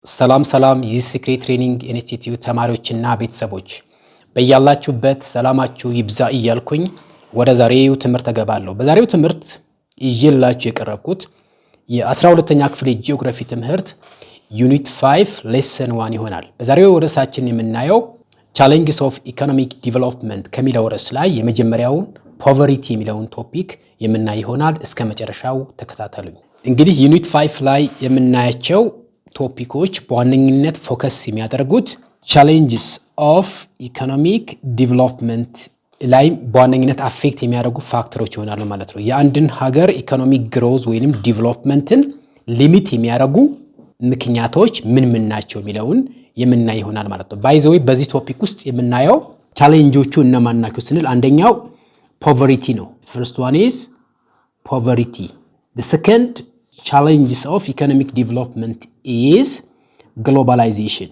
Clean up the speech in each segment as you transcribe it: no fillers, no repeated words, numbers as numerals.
ሰላም ይህ ሲክሬት ትሬኒንግ ኢንስቲትዩት ተማሪዎችና ቤተሰቦች በእያላችሁበት ሰላማችሁ ይብዛ እያልኩኝ ወደ ዛሬው ትምህርት ተገባለሁ። በዛሬው ትምህርት ይዤላችሁ የቀረብኩት የ12ኛ ክፍል ጂኦግራፊ ትምህርት ዩኒት 5 ሌሰን 1 ይሆናል። በዛሬው ርዕሳችን የምናየው ቻሌንጅስ ኦፍ ኢኮኖሚክ ዲቨሎፕመንት ከሚለው ርዕስ ላይ የመጀመሪያውን ፖቨርቲ የሚለውን ቶፒክ የምናይ ይሆናል። እስከ መጨረሻው ተከታተሉኝ። እንግዲህ ዩኒት 5 ላይ የምናያቸው ቶፒኮች በዋነኝነት ፎከስ የሚያደርጉት ቻሌንጅስ ኦፍ ኢኮኖሚክ ዲቨሎፕመንት ላይ በዋነኝነት አፌክት የሚያደርጉ ፋክተሮች ይሆናሉ ማለት ነው። የአንድን ሀገር ኢኮኖሚክ ግሮዝ ወይንም ዲቨሎፕመንትን ሊሚት የሚያደርጉ ምክንያቶች ምን ናቸው የሚለውን የምናይ ይሆናል ማለት ነው። ባይ ዘ ዌይ በዚህ ቶፒክ ውስጥ የምናየው ቻሌንጆቹ እነማን ናቸው ስንል አንደኛው ፖቨርቲ ነው። first one is poverty. The second challenges of economic development is globalization.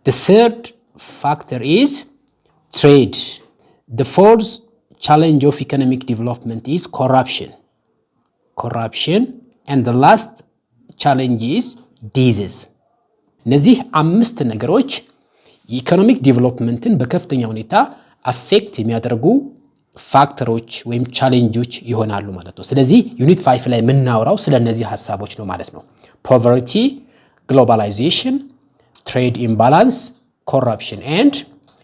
The third factor is trade. The fourth challenge of economic development is corruption. And the last challenge is disease. እነዚህ አምስት ነገሮች የኢኮኖሚክ ዲቨሎፕመንትን በከፍተኛ ሁኔታ አፌክት የሚያደርጉ ፋክተሮች ወይም ቻሌንጆች ይሆናሉ ማለት ነው። ስለዚህ ዩኒት 5 ላይ የምናወራው ስለነዚህ ሐሳቦች ነው ማለት ነው። ፖቨርቲ፣ ግሎባላይዜሽን፣ ትሬድ ኢምባላንስ፣ ኮረፕሽን ኤንድ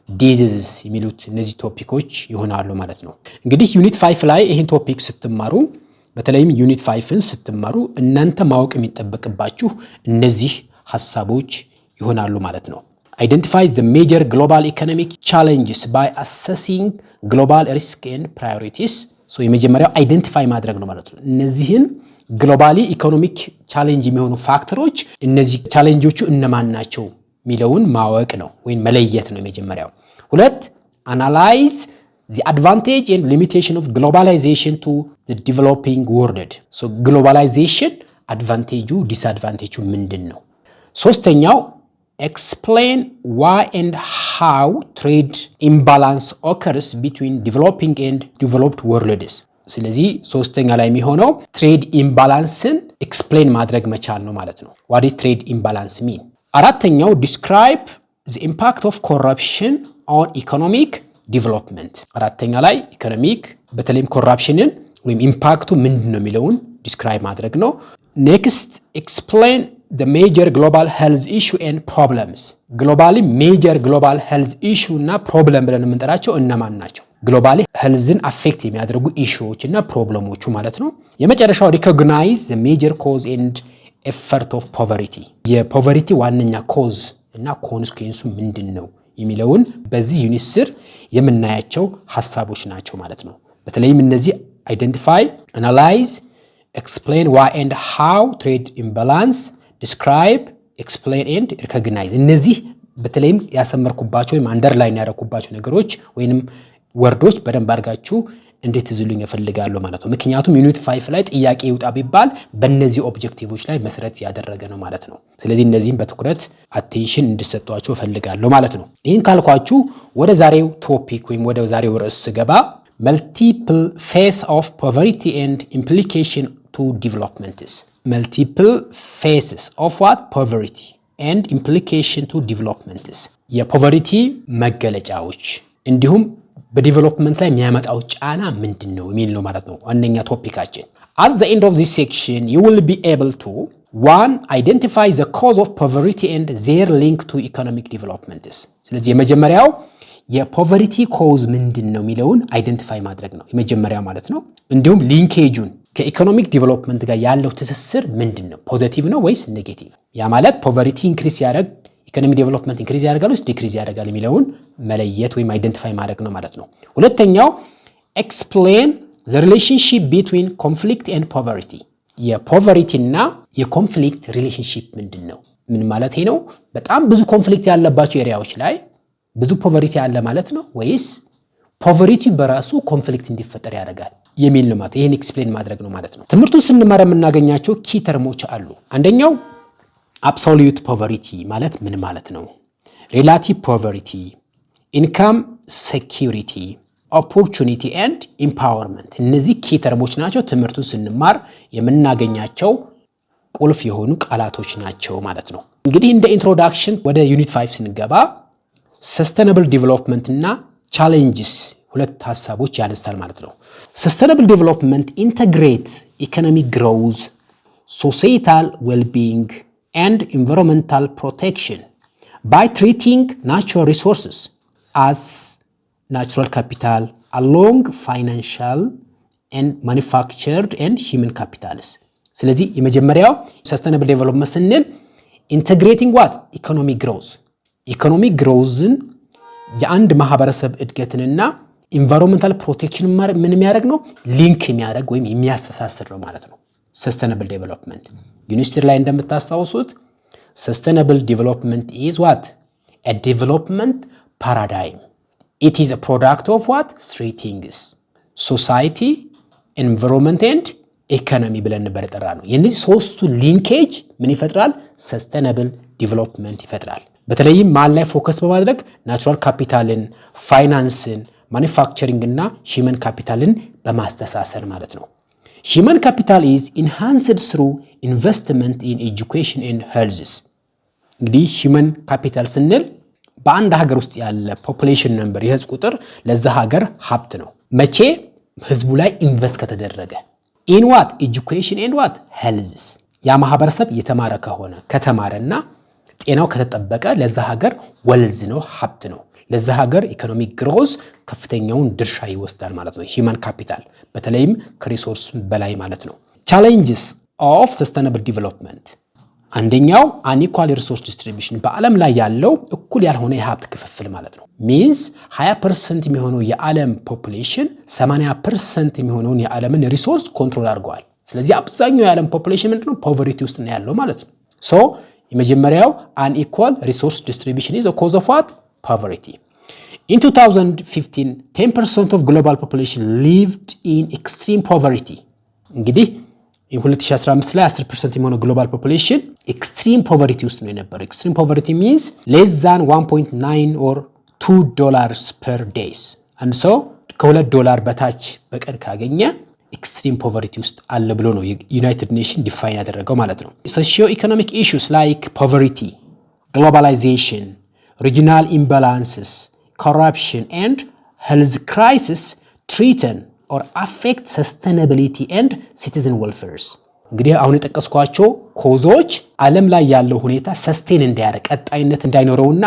ዲዚዝስ የሚሉት እነዚህ ቶፒኮች ይሆናሉ ማለት ነው። እንግዲህ ዩኒት 5 ላይ ይህን ቶፒክ ስትማሩ በተለይም ዩኒት 5ን ስትማሩ እናንተ ማወቅ የሚጠበቅባችሁ እነዚህ ሐሳቦች ይሆናሉ ማለት ነው። Identify the major global economic challenges by assessing global risk and priorities. So የመጀመሪያው አይደንቲፋይ ማድረግ ነው ማለት ነው። እነዚህን ግሎባሊ ኢኮኖሚክ ቻሌንጅ የሚሆኑ ፋክተሮች እነዚህ ቻሌንጆቹ እነማን ናቸው የሚለውን ማወቅ ነው ወይም መለየት ነው የመጀመሪያው። ሁለት analyze the advantage and limitation of globalization to the developing world. So globalization advantage disadvantage ምንድን ነው? ሶስተኛው explain why and how trade imbalance occurs between developing and developed worlds. ስለዚህ ሶስተኛ ላይ የሚሆነው ትሬድ ኢምባላንስን ኤክስፕሌን ማድረግ መቻል ነው ማለት ነው። what is trade imbalance mean? አራተኛው describe the impact of corruption on economic development. አራተኛ ላይ ኢኮኖሚክ በተለይም ኮረፕሽንን ወይም ኢምፓክቱ ምንድነው የሚለውን ዲስክራይብ ማድረግ ነው። next explain the major global health issue and problems. ግሎባሊ ሜጀር ግሎባል ሄልዝ ኢሹ እና ፕሮብለም ብለን የምንጠራቸው እነማን ናቸው? ግሎባሊ ሄልዝን አፌክት የሚያደርጉ ኢሹዎች እና ፕሮብለሞቹ ማለት ነው። የመጨረሻው recognize the major cause and effect of poverty. የፖቨርቲ ዋነኛ ኮዝ እና ኮንስኩዌንሱ ምንድነው የሚለውን በዚህ ዩኒት ስር የምናያቸው ሐሳቦች ናቸው ማለት ነው። በተለይም እነዚህ identify, analyze, explain why and how trade imbalance, describe, explain and recognize. እነዚህ በተለይም ያሰመርኩባቸው ወይም አንደርላይን ያደረኩባቸው ነገሮች ወይንም ወርዶች በደንብ አድርጋችሁ እንዴት ትዝሉኝ እፈልጋለሁ ማለት ነው። ምክንያቱም ዩኒት 5 ላይ ጥያቄ ይውጣ ቢባል በእነዚህ ኦብጀክቲቮች ላይ መሰረት ያደረገ ነው ማለት ነው። ስለዚህ እነዚህን በትኩረት አቴንሽን እንድትሰጧቸው እፈልጋለሁ ማለት ነው። ይህን ካልኳችሁ ወደ ዛሬው ቶፒክ ወይም ወደ ዛሬው ርዕስ ገባ multiple phase of poverty and implication to developments. Multiple phases of what? Poverty and implication to developments. የፖቨርቲ መገለጫዎች እንዲሁም በዲቨሎፕመንት ላይ የሚያመጣው ጫና ምንድነው የሚል ነው ማለት ነው ዋነኛ ቶፒካችን። At the end of this section you will be able to 1. Identify the cause of poverty and their link to economic developments. ስለዚህ የመጀመሪያው የፖቨርቲ ኮዝ ምንድነው የሚለውን አይደንቲፋይ ማድረግ ነው የመጀመሪያው ማለት ነው። እንዲሁም ሊንኬጁን ከኢኮኖሚክ ዲቨሎፕመንት ጋር ያለው ትስስር ምንድነው? ፖዚቲቭ ነው ወይስ ኔጌቲቭ? ያ ማለት ፖቨርቲ ኢንክሪዝ ያደርግ ኢኮኖሚክ ዲቨሎፕመንት ኢንክሪዝ ያደርጋል ወይስ ዲክሪዝ ያደርጋል የሚለውን መለየት ወይም አይደንቲፋይ ማድረግ ነው ማለት ነው። ሁለተኛው explain the relationship between conflict and poverty. የፖቨርቲ እና የኮንፍሊክት ሪሌሽንሺፕ ምንድነው? ምን ማለት ነው? በጣም ብዙ ኮንፍሊክት ያለባቸው ኤሪያዎች ላይ ብዙ ፖቨርቲ ያለ ማለት ነው ወይስ ፖቨርቲ በራሱ ኮንፍሊክት እንዲፈጠር ያደርጋል የሚል ነው ማለት ይሄን ኤክስፕሌን ማድረግ ነው ማለት ነው። ትምህርቱ ስንማር የምናገኛቸው ኪ ተርሞች አሉ። አንደኛው አብሶሉት ፖቨርቲ ማለት ምን ማለት ነው? ሪላቲቭ ፖቨርቲ፣ ኢንካም ሴኩሪቲ፣ ኦፖርቹኒቲ ኤንድ ኢምፓወርመንት እነዚህ ኪ ተርሞች ናቸው። ትምህርቱን ስንማር የምናገኛቸው ቁልፍ የሆኑ ቃላቶች ናቸው ማለት ነው። እንግዲህ እንደ ኢንትሮዳክሽን ወደ ዩኒት 5 ስንገባ ሰስተነብል ዲቨሎፕመንት እና ቻሌንጅስ ሁለት ሐሳቦች ያነሳል ማለት ነው። ሰስተነብል ዲቨሎፕመንት ኢንተግሬት ኢኮኖሚክ ግሮዝ፣ ሶሳይታል ዌልቢንግ and environmental protection by treating natural resources as natural capital along financial and manufactured and human capitals። ስለዚህ የመጀመሪያው sustainable development ስንል integrating what economic growth economic growthን የአንድ ማህበረሰብ እድገትንና environmental protection ምን የሚያደርግ ነው ሊንክ የሚያደርግ ወይም የሚያስተሳስር ነው ማለት ነው። sustainable development ዩኒቨርሲቲ ላይ እንደምታስታውሱት sustainable development is what a development paradigm. It is a product of what three things: society, environment and economy ብለን ነበር የጠራ ነው። የነዚህ ሶስቱ ሊንኬጅ ምን ይፈጥራል? sustainable development ይፈጥራል። በተለይም ማን ላይ ፎከስ በማድረግ ናቹራል ካፒታልን፣ ፋይናንስን፣ ማኑፋክቸሪንግ እና ሂውመን ካፒታልን በማስተሳሰር ማለት ነው። Human capital is enhanced through investment in education and health. እንግዲህ human capital ስንል በአንድ ሀገር ውስጥ ያለ population number የህዝብ ቁጥር ለዛ ሀገር ሀብት ነው። መቼ? ህዝቡ ላይ ኢንቨስት ከተደረገ in what education and what health። ያ ማህበረሰብ የተማረ ከሆነ ከተማረና ጤናው ከተጠበቀ ለዛ ሀገር ወልዝ ነው፣ ሀብት ነው። ለዛ ሀገር ኢኮኖሚክ ግሮዝ ከፍተኛውን ድርሻ ይወስዳል ማለት ነው ሂውማን ካፒታል በተለይም ከሪሶርስ በላይ ማለት ነው። ቻሌንጅስ ኦፍ ሰስተነብል ዲቨሎፕመንት አንደኛው አንኢኳል ሪሶርስ ዲስትሪቢዩሽን በዓለም ላይ ያለው እኩል ያልሆነ የሀብት ክፍፍል ማለት ነው። ሚንስ 20% የሚሆነው የዓለም ፖፑሌሽን 80% የሚሆነውን የዓለምን ሪሶርስ ኮንትሮል አድርገዋል። ስለዚህ አብዛኛው የዓለም ፖፑሌሽን ምንድነው ፖቨርቲ ውስጥ ነው ያለው ማለት ነው። ሶ የመጀመሪያው አንኢኳል ሪሶርስ ዲስትሪቢዩሽን is a cause of what poverty. In 2015 10% of global population lived in extreme poverty. እንግዲህ in2015 ላይ 10% የሚሆነው global population extreme poverty ውስጥ ነው የነበረው። extreme poverty means less than 1.9 or $2 per days. አንድ ሰው $2 በታች በቀን ካገኘ extreme poverty ውስጥ አለ ብሎ ነው ዩናይትድ ኔሽን ዲፋይን ያደረገው ማለት ነው። socio economic issues like poverty, globalization, regional imbalances, corruption and health crisis threaten or affect sustainability and citizen welfare. እንግዲህ አሁን የጠቀስኳቸው ኮዞች ዓለም ላይ ያለው ሁኔታ ሰስቴን እንዳያደርግ ቀጣይነት እንዳይኖረውና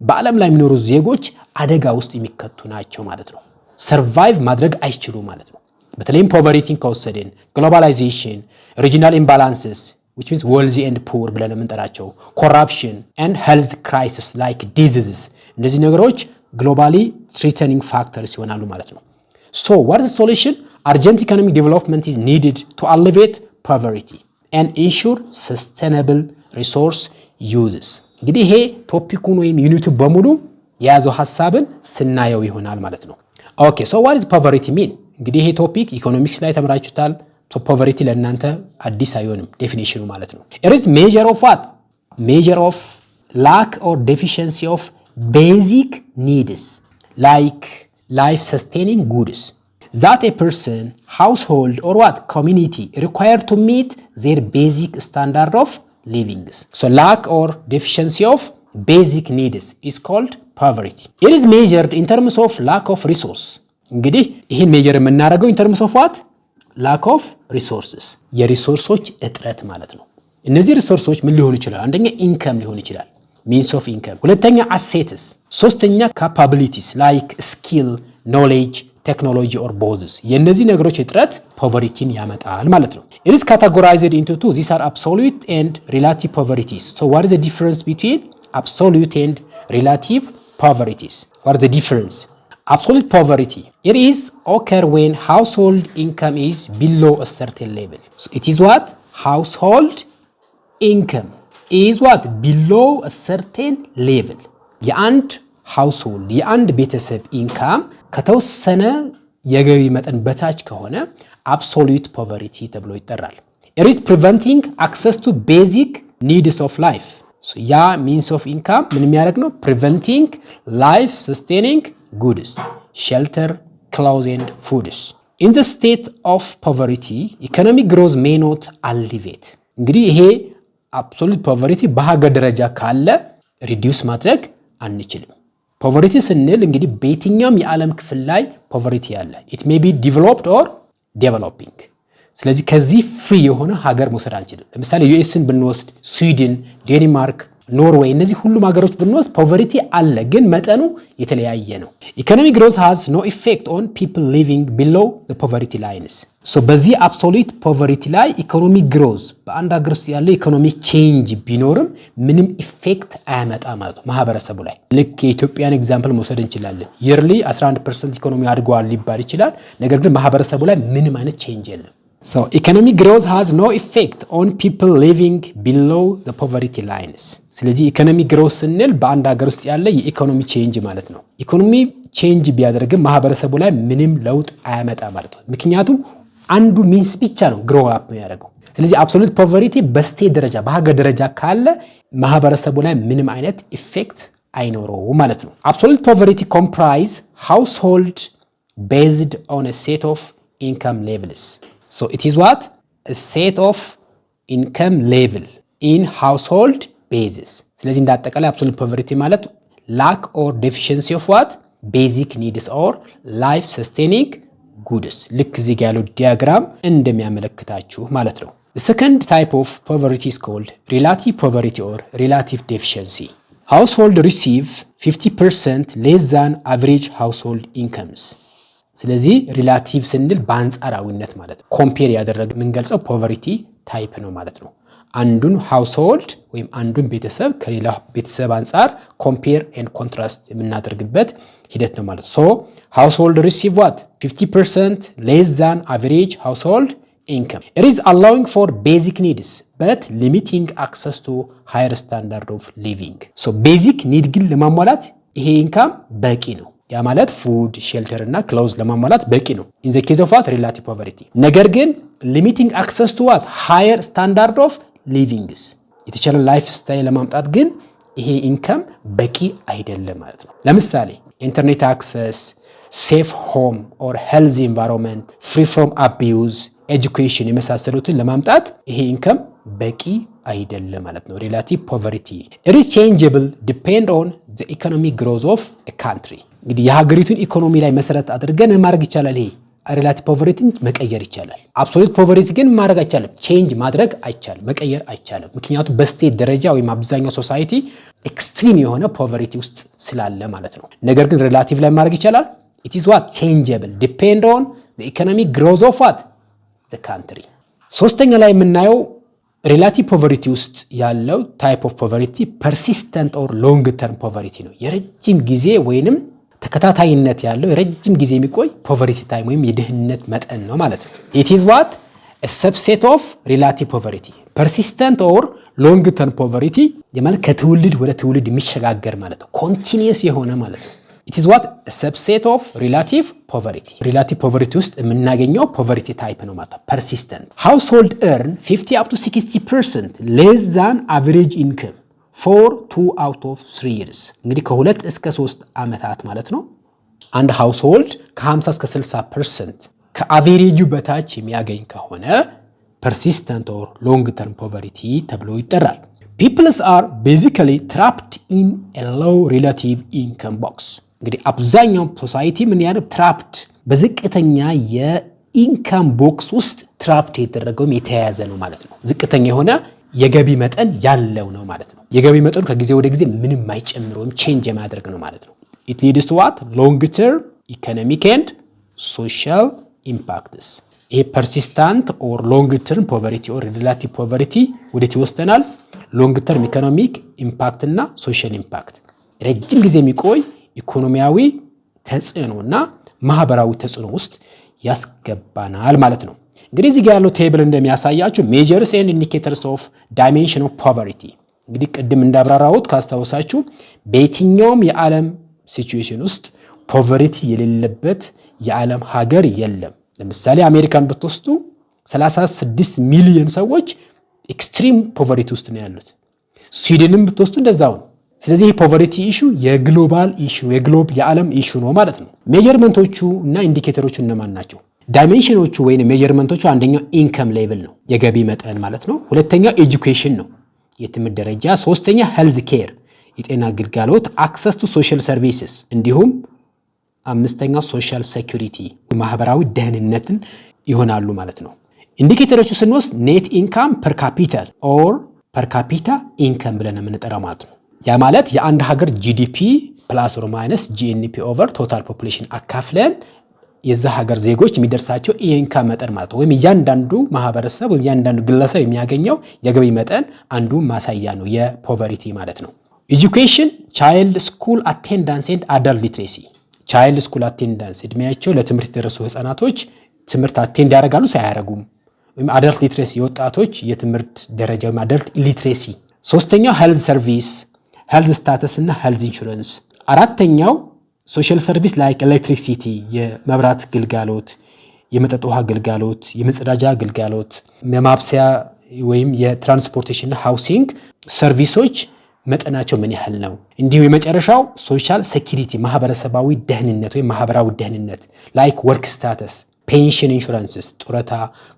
በዓለም ላይ የሚኖሩ ዜጎች አደጋ ውስጥ የሚከቱ ናቸው ማለት ነው። ሰርቫይቭ ማድረግ አይችሉ ማለት ነው። በተለይም ፖቨርቲን ከወሰድን ግሎባላይዜሽን፣ regional imbalances which means wealthy and poor ብለን የምንጠራቸው corruption and health crisis like diseases እነዚህ ነገሮች globally threatening factors ይሆናሉ ማለት ነው። So what is the solution? Urgent economic development is needed to alleviate poverty and ensure sustainable resource uses. እንግዲህ ይሄ ቶፒኩን ወይም ዩኒቱ በሙሉ የያዘው ሐሳብን ስናየው ይሆናል ማለት ነው። Okay, so what is poverty mean? እንግዲህ ይሄ ቶፒክ ኢኮኖሚክስ ላይ ተምራችሁታል። So poverty ለእናንተ አዲስ አይሆንም ዴፊኒሽኑ ማለት ነው። It is measure of what? Measure of lack or deficiency of basic needs like life sustaining goods that a person, household or what community required to meet their basic standard of living. So lack or deficiency of basic needs is called poverty. It is measured in terms of lack of resource. እንግዲህ ይሄን ሜጀር የምናደርገው in terms of what? lack of resources የሪሶርሶች እጥረት ማለት ነው። እነዚህ ሪሶርሶች ምን ሊሆኑ ይችላል? አንደኛ ኢንካም ሊሆን ይችላል means of income፣ ሁለተኛ assets፣ ሶስተኛ capabilities like skill, knowledge, technology or both። የነዚህ ነገሮች እጥረት poverty-ን ያመጣል ማለት ነው። It is categorized into two. These are absolute and relative poverties. So what is the difference between absolute and relative poverties? What is the difference? Absolute poverty, it is occur when household income is below a certain level. So it is what? Household income is what? Below a certain level. የአንድ household የአንድ ቤተሰብ ኢንካም ከተወሰነ የገቢ መጠን በታች ከሆነ absolute poverty ተብሎ ይጠራል። It is preventing access to basic needs of life. So ያ means of income ምን የሚያደርግ ነው? Preventing life sustaining goods, shelter, clothes and foods. In the state of poverty, economic growth may not alleviate. እንግዲህ ይሄ አብሶሉት ፖቨርቲ በሀገር ደረጃ ካለ ሪዲዩስ ማድረግ አንችልም። ፖቨርቲ ስንል እንግዲህ በየትኛውም የዓለም ክፍል ላይ ፖቨርቲ ያለ ኢት ሜይ ቢ ዲቨሎፕድ ኦር ዴቨሎፒንግ። ስለዚህ ከዚህ ፍሪ የሆነ ሀገር መውሰድ አንችልም። ለምሳሌ ዩኤስን ብንወስድ፣ ስዊድን፣ ዴንማርክ፣ ኖርዌይ እነዚህ ሁሉም ሀገሮች ብንወስድ ፖቨርቲ አለ፣ ግን መጠኑ የተለያየ ነው። ኢኮኖሚክ ግሮዝ ሃዝ ኖ ኢፌክት ኦን ፒፕል ሊቪንግ ቢሎው ዘ ፖቨርቲ ላይንስ። ሶ በዚህ አብሶሉት ፖቨርቲ ላይ ኢኮኖሚክ ግሮዝ በአንድ ሀገር ውስጥ ያለው ኢኮኖሚክ ቼንጅ ቢኖርም ምንም ኢፌክት አያመጣ ማለት ነው ማህበረሰቡ ላይ። ልክ የኢትዮጵያን ኤግዛምፕል መውሰድ እንችላለን። ይርሊ 11% ኢኮኖሚ አድጓል ሊባል ይችላል፣ ነገር ግን ማህበረሰቡ ላይ ምንም አይነት ቼንጅ የለም። So economic growth has no effect on people living below the poverty lines. ስለዚህ ኢኮኖሚክ ግሮዝ ስንል በአንድ ሀገር ውስጥ ያለ የኢኮኖሚ ቼንጅ ማለት ነው። ኢኮኖሚ ቼንጅ ቢያደርግም ማህበረሰቡ ላይ ምንም ለውጥ አያመጣ ማለት ነው። ምክንያቱም አንዱ ሚንስ ብቻ ነው ግሮ አፕ የሚያደርገው። ስለዚህ አብሶሉት ፖቨርቲ በስቴት ደረጃ በሀገር ደረጃ ካለ ማህበረሰቡ ላይ ምንም አይነት ኢፌክት አይኖረውም ማለት ነው። አብሶሉት ፖቨርቲ ኮምፕራይዝ ሃውስሆልድ ቤዝድ ኦን a set of income levels. So it is what? A set of income level in household basis. ስለዚህ እንዳጠቃላይ absolute poverty ማለት lack or deficiency of what? Basic needs or life sustaining goods. ልክ እዚህ ጋር ያለው ዲያግራም እንደሚያመለክታችሁ ማለት ነው። The second type of poverty is called relative poverty or relative deficiency. Household receive 50% less than average household incomes. ስለዚህ ሪላቲቭ ስንል በአንጻራዊነት ማለት ነው። ኮምፔር ያደረገ የምንገልጸው ፖቨርቲ ታይፕ ነው ማለት ነው። አንዱን ሃውስሆልድ ወይም አንዱን ቤተሰብ ከሌላ ቤተሰብ አንጻር ኮምፔር ኤንድ ኮንትራስት የምናደርግበት ሂደት ነው ማለት ነው። ሶ ሃውስሆልድ ሪሲቭ ዋት 50% ሌስ ዛን አቨሬጅ ሃውስሆልድ ኢንካም ኢት ኢዝ አላዊንግ ፎር ቤዚክ ኒድስ በት ሊሚቲንግ አክሰስ ቱ ሃየር ስታንዳርድ ኦፍ ሊቪንግ። ሶ ቤዚክ ኒድ ግን ለማሟላት ይሄ ኢንካም በቂ ነው። ያ ማለት ፉድ ሼልተር እና ክሎዝ ለማሟላት በቂ ነው ኢን ዘ ኬዝ ኦፍ ዋት ሪላቲቭ ፖቨርቲ። ነገር ግን ሊሚቲንግ አክሰስ ቱ ዋት ሃየር ስታንዳርድ ኦፍ ሊቪንግስ የተሻለ ላይፍ ስታይል ለማምጣት ግን ይሄ ኢንካም በቂ አይደለም ማለት ነው። ለምሳሌ ኢንተርኔት አክሰስ፣ ሴፍ ሆም ኦር ሄልዚ ኢንቫይሮንመንት፣ ፍሪ ፍሮም አቢዩዝ፣ ኤጁኬሽን የመሳሰሉትን ለማምጣት ይሄ ኢንካም በቂ አይደለም ማለት ነው። ሪላቲቭ ፖቨርቲ ኢት ኢዝ ቼንጀብል ዲፔንድ ኦን ዘ ኢኮኖሚክ ግሮዝ ኦፍ ኤ ካንትሪ። እንግዲህ የሀገሪቱን ኢኮኖሚ ላይ መሰረት አድርገን ማድረግ ይቻላል። ይሄ ሪላቲቭ ፖቨርቲን መቀየር ይቻላል። አብሶሉት ፖቨርቲ ግን ማድረግ አይቻልም፣ ቼንጅ ማድረግ አይቻልም፣ መቀየር አይቻልም። ምክንያቱም በስቴት ደረጃ ወይም አብዛኛው ሶሳይቲ ኤክስትሪም የሆነ ፖቨርቲ ውስጥ ስላለ ማለት ነው። ነገር ግን ሪላቲቭ ላይ ማድረግ ይቻላል። ኢት ኢዝ ዋት ቼንጀብል ዲፔንድ ኦን ዘ ኢኮኖሚክ ግሮዝ ኦፍ ዋት ዘ ካንትሪ። ሶስተኛ ላይ የምናየው ሪላቲቭ ፖቨርቲ ውስጥ ያለው ታይፕ ኦፍ ፖቨርቲ ፐርሲስተንት ኦር ሎንግ ተርም ፖቨርቲ ነው። የረጅም ጊዜ ወይንም ተከታታይነት ያለው የረጅም ጊዜ የሚቆይ ፖቨርቲ ታይም ወይም የድህነት መጠን ነው ማለት ነው። ኢት ኢዝ ዋት a subset of relative poverty. persistent or long term poverty ማለት ከትውልድ ወደ ትውልድ የሚሸጋገር ማለት ነው። ኮንቲኒየስ የሆነ ማለት ነው። it is what a subset of relative poverty. relative poverty ውስጥ የምናገኘው poverty type ነው ማለት ነው። persistent household earn 50 up to 60% less than average income for 2 out of 3 years. እንግዲህ ከ2 እስከ 3 ዓመታት ማለት ነው። አንድ ሃውስሆልድ ከ50 እስከ 60% ከአቨሬጁ በታች የሚያገኝ ከሆነ persistent or long term poverty ተብሎ ይጠራል። Peoples are basically trapped in a low relative income box. እንግዲህ አብዛኛው ሶሳይቲ ምን ያለው trapped በዝቅተኛ የኢንካም ቦክስ ውስጥ trapped የተደረገው የተያያዘ ነው ማለት ነው። ዝቅተኛ የሆነ የገቢ መጠን ያለው ነው ማለት ነው። የገቢ መጠኑ ከጊዜ ወደ ጊዜ ምንም አይጨምርም ቼንጅ የማያደርግ ነው ማለት ነው። it leads to what long term economic and social impacts. ይሄ persistent or long term poverty or relative poverty ወዴት ይወስደናል? long term economic impact እና social impact ረጅም ጊዜ የሚቆይ ኢኮኖሚያዊ ተጽዕኖና ማህበራዊ ተጽዕኖ ውስጥ ያስገባናል ማለት ነው። እንግዲህ እዚህ ጋር ያለው ቴብል እንደሚያሳያችሁ measures and indicators of dimension of poverty እንግዲህ ቅድም እንዳብራራሁት ካስታወሳችሁ በየትኛውም የዓለም ሲቹዌሽን ውስጥ ፖቨርቲ የሌለበት የዓለም ሀገር የለም። ለምሳሌ አሜሪካን ብትወስዱ 36 ሚሊዮን ሰዎች ኤክስትሪም ፖቨርቲ ውስጥ ነው ያሉት። ስዊድንም ብትወስዱ እንደዛው ነው። ስለዚህ ፖቨርቲ ኢሹ የግሎባል ኢሹ የዓለም ኢሹ ነው ማለት ነው። ሜጀርመንቶቹ እና ኢንዲኬተሮቹ እነማን ናቸው? ዳይሜንሽኖቹ ወይም ሜጀርመንቶቹ አንደኛው ኢንከም ሌቭል ነው፣ የገቢ መጠን ማለት ነው። ሁለተኛው ኤጁኬሽን ነው፣ የትምህርት ደረጃ። ሶስተኛ ሄልዝ ኬር፣ የጤና አገልግሎት፣ አክሰስ ቱ ሶሻል ሰርቪስስ፣ እንዲሁም አምስተኛው ሶሻል ሴኩሪቲ፣ ማህበራዊ ደህንነትን ይሆናሉ ማለት ነው። ኢንዲኬተሮቹ ስንወስድ ኔት ኢንካም ፐር ካፒታል ኦር ፐር ካፒታ ኢንከም ብለን የምንጠራው ማለት ነው። ያ ማለት የአንድ ሀገር ጂዲፒ ፕላስ ኦር ማይነስ ጂኤንፒ ኦቨር ቶታል ፖፑሌሽን አካፍለን የዛ ሀገር ዜጎች የሚደርሳቸው የኢንካም መጠን ማለት ነው። ወይም እያንዳንዱ ማህበረሰብ ወይም እያንዳንዱ ግለሰብ የሚያገኘው የገቢ መጠን አንዱ ማሳያ ነው የፖቨርቲ ማለት ነው። ኤጁኬሽን ቻይልድ ስኩል አቴንዳንስ ኤንድ አዳልት ሊትሬሲ። ቻይልድ ስኩል አቴንዳንስ እድሜያቸው ለትምህርት የደረሱ ህፃናቶች ትምህርት አቴንድ ያደርጋሉ ሳያደርጉም፣ ወይም አዳልት ሊትሬሲ የወጣቶች የትምህርት ደረጃ ወይም አዳልት ሊትሬሲ። ሶስተኛው ሄልዝ ሰርቪስ፣ ሄልዝ ስታተስ እና ሄልዝ ኢንሹራንስ። አራተኛው ሶሻል ሰርቪስ ላይክ ኤሌክትሪሲቲ፣ የመብራት ግልጋሎት፣ የመጠጥ ውሃ ግልጋሎት፣ የመጸዳጃ ግልጋሎት፣ የማብሰያ ወይም የትራንስፖርቴሽን ሃውሲንግ ሰርቪሶች መጠናቸው ምን ያህል ነው። እንዲሁም የመጨረሻው ሶሻል ሴኩሪቲ፣ ማህበረሰባዊ ደህንነት ወይም ማህበራዊ ደህንነት ላይክ ወርክ ስታተስ፣ ፔንሽን ኢንሹራንስስ፣ ጡረታ፣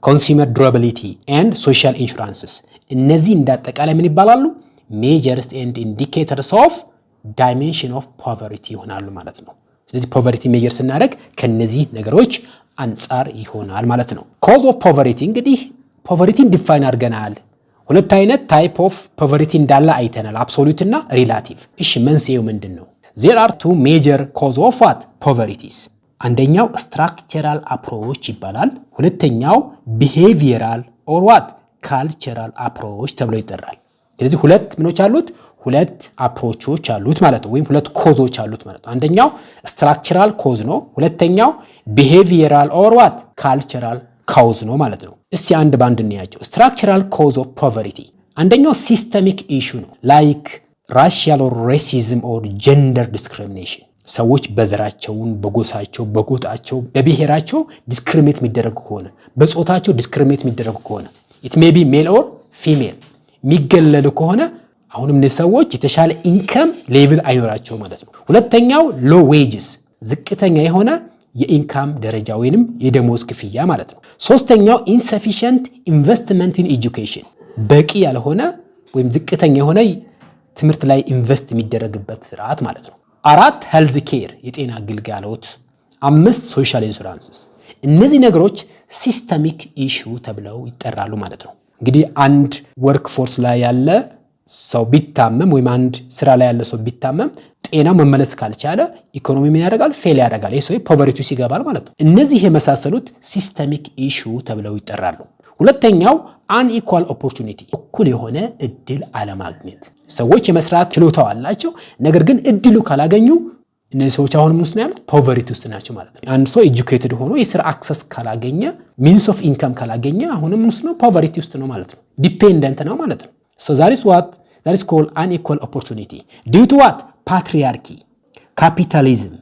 ኮንሱመር ዱራቢሊቲ ኤንድ ሶሻል ኢንሹራንስስ። እነዚህ እንዳጠቃላይ ምን ይባላሉ? ሜጀርስ ኤንድ ኢንዲኬተርስ ኦፍ ዳይሜንሽን ኦፍ ፖቨርቲ ይሆናሉ ማለት ነው። ስለዚህ ፖቨርቲ ሜጀር ስናደርግ ከነዚህ ነገሮች አንጻር ይሆናል ማለት ነው። ኮዝ ኦፍ ፖቨርቲ፣ እንግዲህ ፖቨርቲን ዲፋይን አድርገናል። ሁለት አይነት ታይፕ ኦፍ ፖቨርቲ እንዳለ አይተናል፣ አብሶሉት እና ሪላቲቭ። እሺ መንስኤው ምንድን ነው? ዜር አር ቱ ሜጀር ኮዝ ኦፍ ዋት ፖቨርቲስ። አንደኛው ስትራክቸራል አፕሮች ይባላል። ሁለተኛው ቢሄቪየራል ኦር ዋት ካልቸራል አፕሮች ተብሎ ይጠራል። ስለዚህ ሁለት ምኖች አሉት፣ ሁለት አፕሮቾች አሉት ማለት ነው፣ ወይም ሁለት ኮዞች አሉት ማለት ነው። አንደኛው ስትራክቸራል ኮዝ ነው፣ ሁለተኛው ቢሄቪየራል ኦር ዋት ካልቸራል ኮዝ ነው ማለት ነው። እስቲ አንድ ባንድ እንያቸው። ስትራክቸራል ኮዝ ኦፍ ፖቨርቲ አንደኛው ሲስተሚክ ኢሹ ነው፣ ላይክ ራሺያል ኦር ሬሲዝም ኦር ጀንደር ዲስክሪሚኔሽን። ሰዎች በዘራቸውን፣ በጎሳቸው፣ በጎጣቸው፣ በብሔራቸው ዲስክሪሚኔት የሚደረጉ ከሆነ፣ በጾታቸው ዲስክሪሚኔት የሚደረጉ ከሆነ ኢት ሜይ ቢ ሜል ኦር ፊሜል የሚገለሉ ከሆነ አሁንም እነዚህ ሰዎች የተሻለ ኢንከም ሌቭል አይኖራቸው ማለት ነው። ሁለተኛው ሎ ዌጅስ፣ ዝቅተኛ የሆነ የኢንካም ደረጃ ወይንም የደሞዝ ክፍያ ማለት ነው። ሶስተኛው ኢንሰፊሽንት ኢንቨስትመንት ኢን ኤጁኬሽን፣ በቂ ያልሆነ ወይም ዝቅተኛ የሆነ ትምህርት ላይ ኢንቨስት የሚደረግበት ስርዓት ማለት ነው። አራት ሄልዝ ኬር፣ የጤና ግልጋሎት። አምስት ሶሻል ኢንሹራንስስ። እነዚህ ነገሮች ሲስተሚክ ኢሹ ተብለው ይጠራሉ ማለት ነው። እንግዲህ አንድ ወርክ ፎርስ ላይ ያለ ሰው ቢታመም ወይም አንድ ስራ ላይ ያለ ሰው ቢታመም ጤናው መመለስ ካልቻለ ኢኮኖሚ ምን ያደርጋል? ፌል ያደርጋል። ይህ ሰው ፖቨርቲ ውስጥ ይገባል ማለት ነው። እነዚህ የመሳሰሉት ሲስተሚክ ኢሹ ተብለው ይጠራሉ። ሁለተኛው አንኢኳል ኦፖርቹኒቲ፣ እኩል የሆነ እድል አለማግኘት። ሰዎች የመስራት ችሎታው አላቸው፣ ነገር ግን እድሉ ካላገኙ እነዚህ ሰዎች አሁንም ውስጥ ነው ያሉት ፖቨርቲ ውስጥ ናቸው ማለት ነው። አንድ ሰው ኤጁኬትድ ሆኖ የስራ አክሰስ ካላገኘ፣ ሚንስ ኦፍ ኢንካም ካላገኘ አሁንም ውስጥ ነው ፖቨርቲ ውስጥ ነው ማለት ነው። ዲፔንደንት ነው ማለት ነው። ሶ ዛት ኢዝ ኮልድ አንኢኳል ኦፖርቹኒቲ ዲው ቱ ዋት ፓትሪያርኪ፣ ካፒታሊዝም፣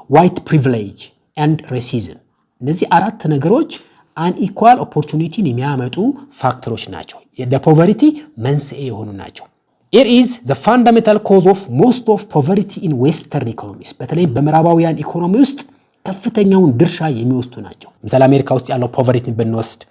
ዋይት ፕሪቪሌጅ ኤንድ ሬሲዝም። እነዚህ አራት ነገሮች አንኢኳል ኦፖርቹኒቲን የሚያመጡ ፋክተሮች ናቸው፣ ለፖቨርቲ መንስኤ የሆኑ ናቸው። It is the fundamental cause of most of poverty in western economies። በተለይ በምዕራባውያን ኢኮኖሚ ውስጥ ከፍተኛውን ድርሻ የሚወስዱ ናቸው። ምሳሌ አሜሪካ ውስጥ ያለው ፖቨርቲ ብንወስድ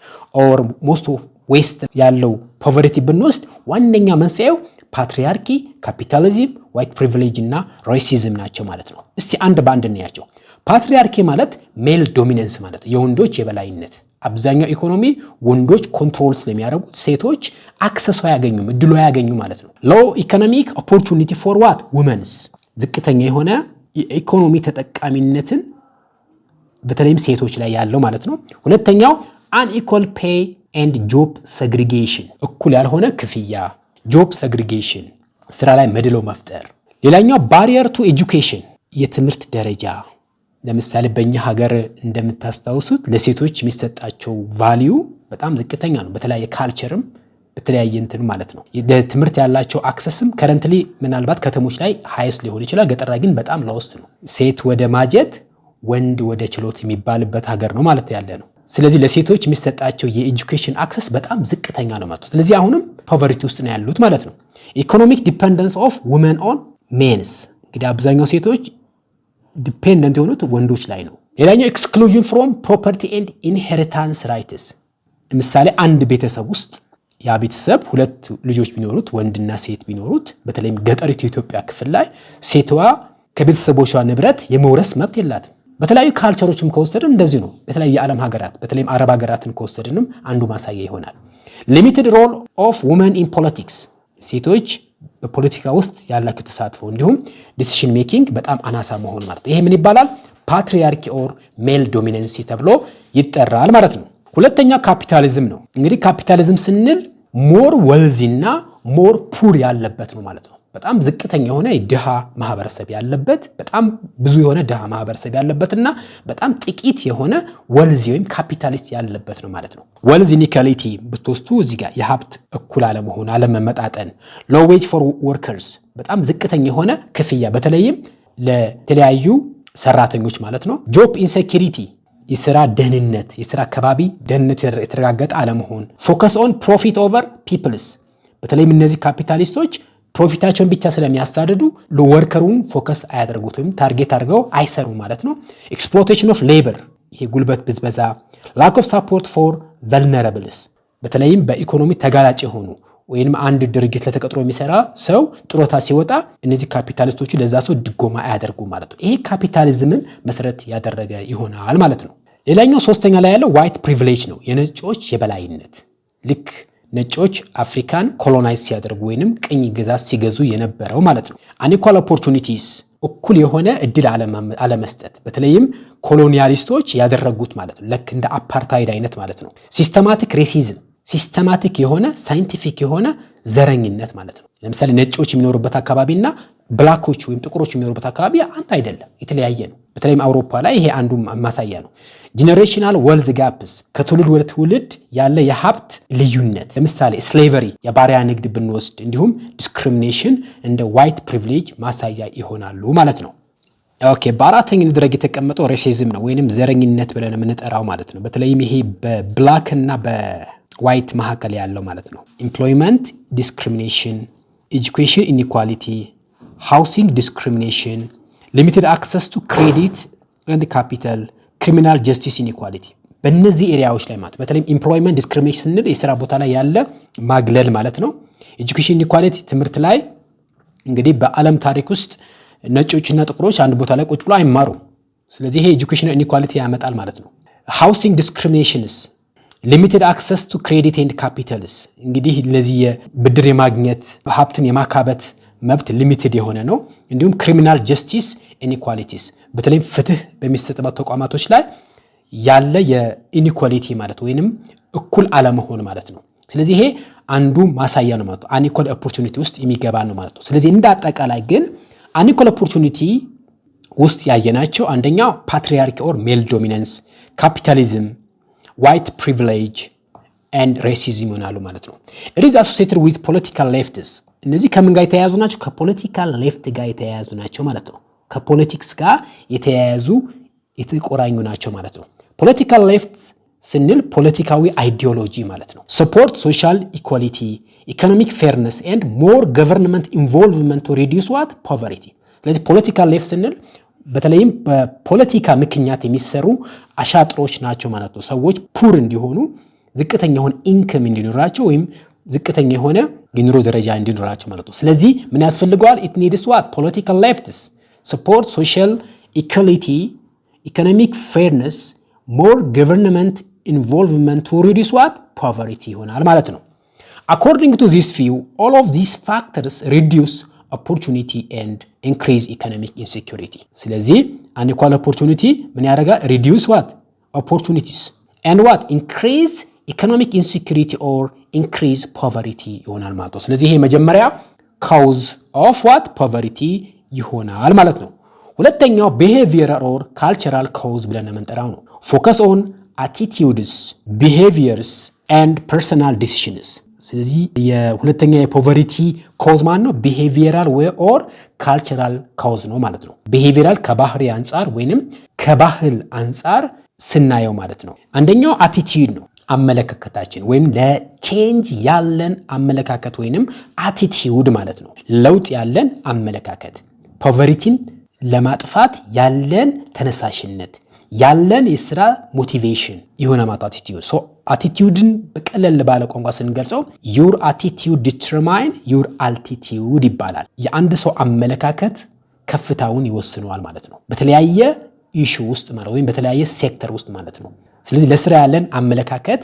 ኦር ሞስት ኦፍ ዌስት ያለው ፖቨርቲ ብንወስድ ዋነኛ መንስኤው ፓትሪያርኪ፣ ካፒታሊዝም፣ ዋይት ፕሪቪሌጅ እና ሬሲዝም ናቸው ማለት ነው። እስቲ አንድ በአንድ እንያቸው። ፓትሪያርኪ ማለት ሜል ዶሚነንስ ማለት ነው፣ የወንዶች የበላይነት። አብዛኛው ኢኮኖሚ ወንዶች ኮንትሮል ስለሚያደርጉት ሴቶች አክሰስ አያገኙም፣ እድሉ አያገኙ ማለት ነው። ሎ ኢኮኖሚክ ኦፖርቹኒቲ ፎር ዋት ውመንስ፣ ዝቅተኛ የሆነ የኢኮኖሚ ተጠቃሚነትን በተለይም ሴቶች ላይ ያለው ማለት ነው። ሁለተኛው አንኢኳል ፔይ ኤንድ ጆብ ሰግሪጌሽን፣ እኩል ያልሆነ ክፍያ፣ ጆብ ሰግሪጌሽን፣ ስራ ላይ መድሎ መፍጠር። ሌላኛው ባሪየር ቱ ኤጁኬሽን፣ የትምህርት ደረጃ። ለምሳሌ በእኛ ሀገር እንደምታስታውሱት ለሴቶች የሚሰጣቸው ቫልዩ በጣም ዝቅተኛ ነው። በተለያየ ካልቸርም በተለያየ እንትን ማለት ነው። ለትምህርት ያላቸው አክሰስም ከረንትሊ ምናልባት ከተሞች ላይ ሃይስ ሊሆን ይችላል፣ ገጠር ላይ ግን በጣም ለውስጥ ነው። ሴት ወደ ማጀት ወንድ ወደ ችሎት የሚባልበት ሀገር ነው ማለት ያለ ነው። ስለዚህ ለሴቶች የሚሰጣቸው የኤጁኬሽን አክሰስ በጣም ዝቅተኛ ነው ማለት ነው። ስለዚህ አሁንም ፖቨርቲ ውስጥ ነው ያሉት ማለት ነው። ኢኮኖሚክ ዲፔንደንስ ኦፍ ውመን ኦን ሜንስ፣ እንግዲህ አብዛኛው ሴቶች ዲፔንደንት የሆኑት ወንዶች ላይ ነው ሌላኛው ኤክስክሉዥን ፍሮም ፕሮፐርቲ ኤንድ ኢንሄሪታንስ ራይትስ። ምሳሌ አንድ ቤተሰብ ውስጥ ያ ቤተሰብ ሁለት ልጆች ቢኖሩት ወንድና ሴት ቢኖሩት በተለይም ገጠሪቱ ኢትዮጵያ ክፍል ላይ ሴቷ ከቤተሰቦቿ ንብረት የመውረስ መብት የላትም። በተለያዩ ካልቸሮችም ከወሰድን እንደዚህ ነው። በተለያዩ የዓለም ሀገራት በተለይም አረብ ሀገራትን ከወሰድንም አንዱ ማሳያ ይሆናል። ሊሚትድ ሮል ኦፍ ውመን ኢን ፖለቲክስ፣ ሴቶች በፖለቲካ ውስጥ ያላቸው ተሳትፎ እንዲሁም ዲሲሽን ሜኪንግ በጣም አናሳ መሆን ማለት ይሄ ምን ይባላል? ፓትሪያርኪ ኦር ሜል ዶሚናንሲ ተብሎ ይጠራል ማለት ነው። ሁለተኛ ካፒታሊዝም ነው። እንግዲህ ካፒታሊዝም ስንል ሞር ወልዚና ሞር ፑር ያለበት ነው ማለት ነው። በጣም ዝቅተኛ የሆነ ድሃ ማህበረሰብ ያለበት፣ በጣም ብዙ የሆነ ድሃ ማህበረሰብ ያለበትና በጣም ጥቂት የሆነ ወልዚ ወይም ካፒታሊስት ያለበት ነው ማለት ነው። ወልዝ ኢኒኳሊቲ ብትወስዱ እዚህ ጋር የሀብት እኩል አለመሆን፣ አለመመጣጠን፣ ሎው ዌጅ ፎር ወርከርስ በጣም ዝቅተኛ የሆነ ክፍያ በተለይም ለተለያዩ ሰራተኞች ማለት ነው። ጆብ ኢንሴኪሪቲ የስራ ደህንነት፣ የስራ አካባቢ ደህንነቱ የተረጋገጠ አለመሆን። ፎከስ ኦን ፕሮፊት ኦቨር ፒፕልስ በተለይም እነዚህ ካፒታሊስቶች ፕሮፊታቸውን ብቻ ስለሚያሳድዱ ለወርከሩን ፎከስ አያደርጉት ወይም ታርጌት አድርገው አይሰሩ ማለት ነው። ኤክስፕሎቴሽን ኦፍ ሌበር ይሄ ጉልበት ብዝበዛ። ላክ ኦፍ ሳፖርት ፎር ቨልነራብልስ በተለይም በኢኮኖሚ ተጋላጭ የሆኑ ወይም አንድ ድርጅት ለተቀጥሮ የሚሰራ ሰው ጥሮታ ሲወጣ እነዚህ ካፒታሊስቶቹ ለዛ ሰው ድጎማ አያደርጉ ማለት ነው። ይሄ ካፒታሊዝምን መሰረት ያደረገ ይሆናል ማለት ነው። ሌላኛው ሶስተኛ ላይ ያለው ዋይት ፕሪቪሌጅ ነው፣ የነጮች የበላይነት። ልክ ነጮች አፍሪካን ኮሎናይዝ ሲያደርጉ ወይንም ቅኝ ግዛት ሲገዙ የነበረው ማለት ነው። አንኢኳል ኦፖርቹኒቲስ እኩል የሆነ እድል አለመስጠት በተለይም ኮሎኒያሊስቶች ያደረጉት ማለት ነው። ልክ እንደ አፓርታይድ አይነት ማለት ነው። ሲስተማቲክ ሬሲዝም ሲስተማቲክ የሆነ ሳይንቲፊክ የሆነ ዘረኝነት ማለት ነው። ለምሳሌ ነጮች የሚኖሩበት አካባቢና ብላኮች ወይም ጥቁሮች የሚኖሩበት አካባቢ አንድ አይደለም፣ የተለያየ ነው። በተለይም አውሮፓ ላይ ይሄ አንዱ ማሳያ ነው። ጄኔሬሽናል ወልዝ ጋፕስ ከትውልድ ወደ ትውልድ ያለ የሀብት ልዩነት፣ ለምሳሌ ስሌቨሪ የባሪያ ንግድ ብንወስድ፣ እንዲሁም ዲስክሪሚኔሽን እንደ ዋይት ፕሪቪሌጅ ማሳያ ይሆናሉ ማለት ነው። ኦኬ፣ በአራተኝነት ደረጃ የተቀመጠው ሬሲዝም ነው ወይንም ዘረኝነት ብለን የምንጠራው ማለት ነው። በተለይም ይሄ በብላክ እና በዋይት መካከል ያለው ማለት ነው። ኢምፕሎይመንት ዲስክሪሚኔሽን፣ ኤጁኬሽን ኢኒኳሊቲ፣ ሃውሲንግ ዲስክሪሚኔሽን፣ ሊሚትድ አክሰስ ቱ ክሬዲት ኤንድ ካፒታል፣ ክሪሚናል ጀስቲስ ኢኒኳሊቲ በእነዚህ ኤሪያዎች ላይ ማለት በተለይም ኢምፕሎይመንት ዲስክሪሚኔሽን ስንል የስራ ቦታ ላይ ያለ ማግለል ማለት ነው። ኤጁኬሽን ኢኒኳሊቲ ትምህርት ላይ እንግዲህ በዓለም ታሪክ ውስጥ ነጮችና ጥቁሮች አንድ ቦታ ላይ ቁጭ ብሎ አይማሩም። ስለዚህ ይሄ ኤጁኬሽን ኢኒኳሊቲ ያመጣል ማለት ነው። ሃውሲንግ ዲስክሪሚኔሽንስ ሊሚትድ አክሰስ ቱ ክሬዲት ኤንድ ካፒታልስ እንግዲህ ለዚህ ብድር የማግኘት ሀብትን የማካበት መብት ሊሚትድ የሆነ ነው። እንዲሁም ክሪሚናል ጀስቲስ ኢኒኳሊቲስ በተለይም ፍትህ በሚሰጥበት ተቋማቶች ላይ ያለ የኢኒኳሊቲ ማለት ወይንም እኩል አለመሆን ማለት ነው። ስለዚህ ይሄ አንዱ ማሳያ ነው ማለት ነው። አንኢኳል ኦፖርቹኒቲ ውስጥ የሚገባ ነው ማለት ነው። ስለዚህ እንደ አጠቃላይ ግን አንኢኳል ኦፖርቹኒቲ ውስጥ ያየናቸው አንደኛው ፓትሪያርኪ ኦር ሜል ዶሚናንስ፣ ካፒታሊዝም፣ ዋይት ፕሪቪሌጅ ኤንድ ሬሲዝም ይሆናሉ ማለት ነው። ኢት ኢዝ አሶሲኤትድ ዊዝ ፖለቲካል ሌፍትስ እነዚህ ከምን ጋር የተያያዙ ናቸው? ከፖለቲካል ሌፍት ጋር የተያያዙ ናቸው ማለት ነው። ከፖለቲክስ ጋር የተያያዙ የተቆራኙ ናቸው ማለት ነው። ፖለቲካል ሌፍት ስንል ፖለቲካዊ አይዲዮሎጂ ማለት ነው። ሰፖርት ሶሻል ኢኳሊቲ፣ ኢኮኖሚክ ፌርነስ ኤንድ ሞር ገቨርንመንት ኢንቮልቭመንት ቱ ሪዲዩስ ዋት ፖቨርቲ። ስለዚህ ፖለቲካል ሌፍት ስንል በተለይም በፖለቲካ ምክንያት የሚሰሩ አሻጥሮች ናቸው ማለት ነው። ሰዎች ፑር እንዲሆኑ ዝቅተኛ የሆነ ኢንከም እንዲኖራቸው ወይም ዝቅተኛ የሆነ የኑሮ ደረጃ እንዲኖራቸው ማለት ነው። ስለዚህ ምን ያስፈልገዋል? ኢት ኒድስ ዋት ፖለቲካል ሌፍትስ ሰፖርት ሶሻል ኢኳሊቲ፣ ኢኮኖሚክ ፌርነስ፣ ሞር ገቨርንመንት ኢንቮልቭመንት ቱ ሪዲዩስ ዋት ፖቨርቲ ይሆናል ማለት ነው። አኮርዲንግ ቱ ዚስ ቪው ኦል ኦፍ ዚስ ፋክተርስ ሪዲዩስ ኦፖርቹኒቲ ኤንድ ኢንክሪዝ ኢኮኖሚክ ኢንሴኪዩሪቲ። ስለዚህ አንኢኳል ኦፖርቹኒቲ ምን ያደርጋል? ሪዲዩስ ዋት ኦፖርቹኒቲስ ኤንድ ዋት ኢንክሪዝ ኢኮኖሚክ ኢንሴኪዩሪቲ ኦር ኢንክሪዝ ፖቨርቲ ይሆናል ማለት ነው። ስለዚህ ይሄ መጀመሪያ ካውዝ ኦፍ ዋት ፖቨርቲ ይሆናል ማለት ነው። ሁለተኛው ቢሄቪየራል ኦር ካልቸራል ካውዝ ብለን የምንጠራው ነው። ፎከስ ኦን አቲቲዩድስ ቢሄቪየርስ ኤንድ ፐርሰናል ዲሲሽንስ። ስለዚህ የሁለተኛ የፖቨርቲ ካውዝ ማን ነው? ቢሄቪየራል ወይ ኦር ካልቸራል ካውዝ ነው ማለት ነው። ቢሄቪየራል ከባህሪ አንጻር ወይንም ከባህል አንጻር ስናየው ማለት ነው። አንደኛው አቲቲዩድ ነው፣ አመለካከታችን ወይም ለቼንጅ ያለን አመለካከት ወይንም አቲቲዩድ ማለት ነው። ለውጥ ያለን አመለካከት፣ ፖቨርቲን ለማጥፋት ያለን ተነሳሽነት፣ ያለን የስራ ሞቲቬሽን የሆነ ማለት አቲቲዩድ። ሶ አቲቲዩድን በቀለል ባለ ቋንቋ ስንገልጸው your attitude determine your altitude ይባላል። የአንድ ሰው አመለካከት ከፍታውን ይወስነዋል ማለት ነው። በተለያየ ኢሹ ውስጥ ማለት ወይም በተለያየ ሴክተር ውስጥ ማለት ነው። ስለዚህ ለስራ ያለን አመለካከት